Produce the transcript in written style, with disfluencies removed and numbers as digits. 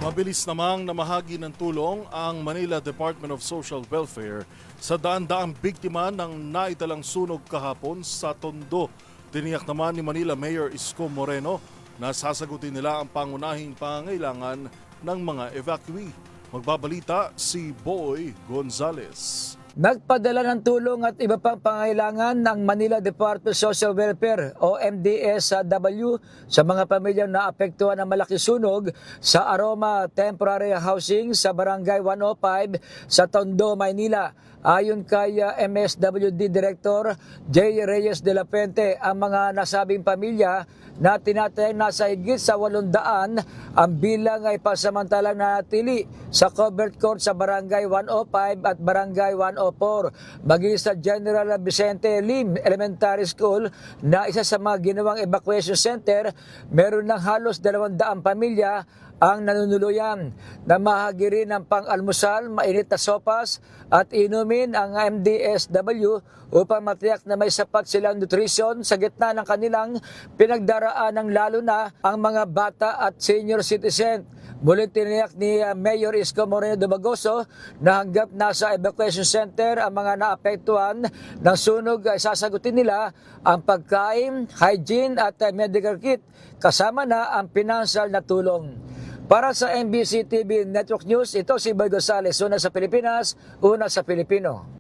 Mabilis namang namahagi ng tulong ang Manila Department of Social Welfare sa daan-daang biktima ng naitalang sunog kahapon sa Tondo. Tiniyak naman ni Manila Mayor Isko Moreno na sasagutin nila ang pangunahing pangangailangan ng mga evacuee. Magbabalita si Boy Gonzales. Nagpadala ng tulong at iba pang pangailangan ng Manila Department of Social Welfare o MDSW sa mga pamilyang naapektuhan ng malaking sunog sa Aroma Temporary Housing sa Barangay 105 sa Tondo, Maynila. Ayon kay MSWD Director J. Reyes de la Puente, ang mga nasabing pamilya na tinatayang nasa higit sa 800 ang bilang ay pasamantalang nanatili sa covered court sa Barangay 105 at Barangay 104. Maging sa General Vicente Lim Elementary School na isa sa mga ginawang evacuation center, meron ng halos 200 pamilya ang nanunuluyan. Namahagi rin ng pang-almusal, mainit na sopas at inumin ang MDSW upang matiyak na may sapat silang nutrition sa gitna ng kanilang pinagdaraanan, lalo na ang mga bata at senior citizen. Muling tiniyak ni Mayor Isko Moreno Dumagoso na hanggat nasa evacuation center ang mga naapektuhan ng sunog ay sasagutin nila ang pagkain, hygiene at medical kit, kasama na ang financial na tulong. Para sa MBC TV Network News, ito si Boy Gonzales, una sa Pilipinas, una sa Pilipino.